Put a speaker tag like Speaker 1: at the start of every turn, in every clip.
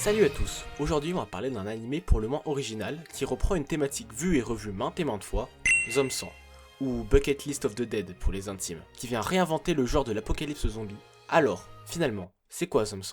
Speaker 1: Salut à tous, aujourd'hui on va parler d'un animé pour le moins original qui reprend une thématique vue et revue maintes et maintes fois, Zombie, ou Bucket List of the Dead pour les intimes, qui vient réinventer le genre de l'apocalypse zombie. Alors, finalement, c'est quoi Zombie?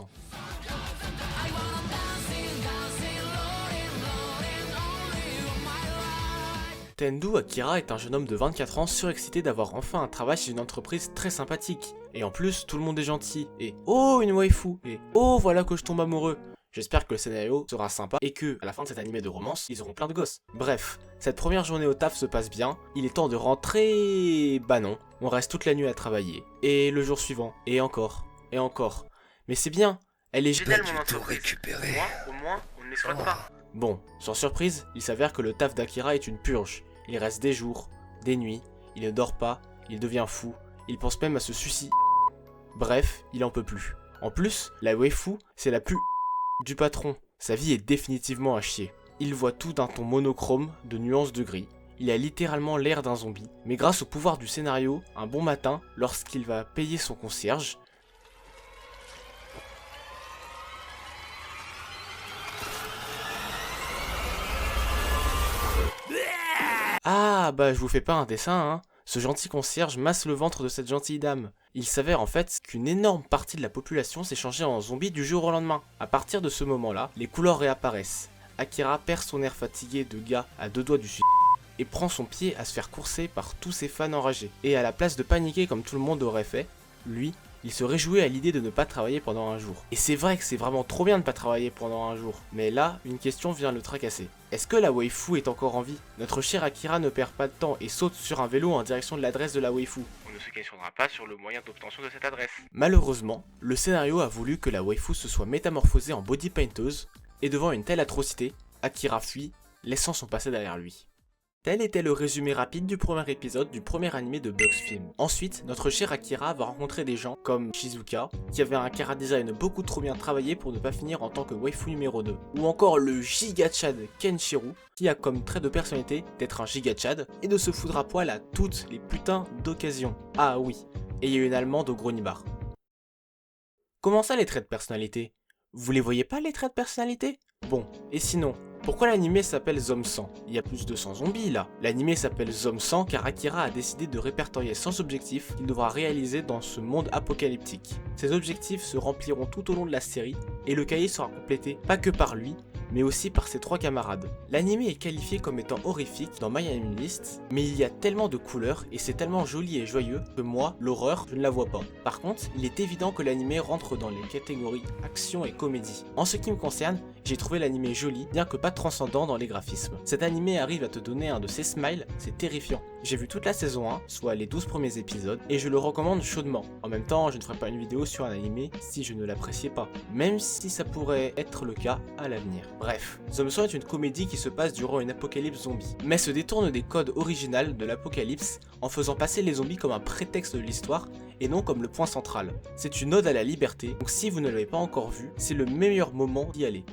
Speaker 1: Tendu Akira est un jeune homme de 24 ans surexcité d'avoir enfin un travail chez une entreprise très sympathique. Et en plus, tout le monde est gentil, et oh une waifu, et oh voilà que je tombe amoureux. J'espère que le scénario sera sympa et que, à la fin de cet animé de romance, ils auront plein de gosses. Bref, cette première journée au taf se passe bien, il est temps de rentrer... Bah non, on reste toute la nuit à travailler. Et le jour suivant, et encore, et encore. Mais c'est bien, elle est géniale mon entreprise. Moi, au moins, on ne l'exploite pas. Bon, sans surprise, il s'avère que le taf d'Akira est une purge. Il reste des jours, des nuits, il ne dort pas, il devient fou, il pense même à se suicider. Bref, il en peut plus. En plus, la waifu, c'est la plus du patron. Sa vie est définitivement à chier. Il voit tout d'un ton monochrome, de nuances de gris. Il a littéralement l'air d'un zombie. Mais grâce au pouvoir du scénario, un bon matin, lorsqu'il va payer son concierge, ah bah je vous fais pas un dessin hein. Ce gentil concierge masse le ventre de cette gentille dame. Il s'avère en fait qu'une énorme partie de la population s'est changée en zombie du jour au lendemain. À partir de ce moment-là, les couleurs réapparaissent. Akira perd son air fatigué de gars à deux doigts du suicide et prend son pied à se faire courser par tous ses fans enragés. Et à la place de paniquer comme tout le monde aurait fait, lui, il se réjouit à l'idée de ne pas travailler pendant un jour. Et c'est vrai que c'est vraiment trop bien de ne pas travailler pendant un jour. Mais là, une question vient le tracasser. Est-ce que la waifu est encore en vie? Notre cher Akira ne perd pas de temps et saute sur un vélo en direction de l'adresse de la waifu. On ne se questionnera pas sur le moyen d'obtention de cette adresse. Malheureusement, le scénario a voulu que la waifu se soit métamorphosée en body painteuse, et devant une telle atrocité, Akira fuit, laissant son passé derrière lui. Tel était le résumé rapide du premier épisode du premier animé de Bugs Film. Ensuite, notre cher Akira va rencontrer des gens comme Shizuka, qui avait un chara-design beaucoup trop bien travaillé pour ne pas finir en tant que waifu numéro 2. Ou encore le giga-chad Kenshiro, qui a comme trait de personnalité d'être un giga-chad et de se foutre à poil à toutes les putains d'occasions. Ah oui, et il y a une allemande au gros nibar. Comment ça les traits de personnalité? Vous les voyez pas les traits de personnalité? Bon, et sinon, pourquoi l'anime s'appelle Zombie 100? Il y a plus de 100 zombies là. L'anime s'appelle Zombie 100 car Akira a décidé de répertorier 100 objectifs qu'il devra réaliser dans ce monde apocalyptique. Ces objectifs se rempliront tout au long de la série et le cahier sera complété pas que par lui, mais aussi par ses 3 camarades. L'anime est qualifié comme étant horrifique dans My Anime List, mais il y a tellement de couleurs et c'est tellement joli et joyeux que moi, l'horreur, je ne la vois pas. Par contre, il est évident que l'anime rentre dans les catégories action et comédie. En ce qui me concerne, j'ai trouvé l'anime joli, bien que pas transcendant dans les graphismes. Cet anime arrive à te donner un de ses smiles, c'est terrifiant. J'ai vu toute la saison 1, soit les 12 premiers épisodes, et je le recommande chaudement. En même temps, je ne ferai pas une vidéo sur un anime si je ne l'appréciais pas, même si ça pourrait être le cas à l'avenir. Bref, Zombie est une comédie qui se passe durant une apocalypse zombie, mais se détourne des codes originaux de l'apocalypse en faisant passer les zombies comme un prétexte de l'histoire et non comme le point central. C'est une ode à la liberté, donc si vous ne l'avez pas encore vu, c'est le meilleur moment d'y aller.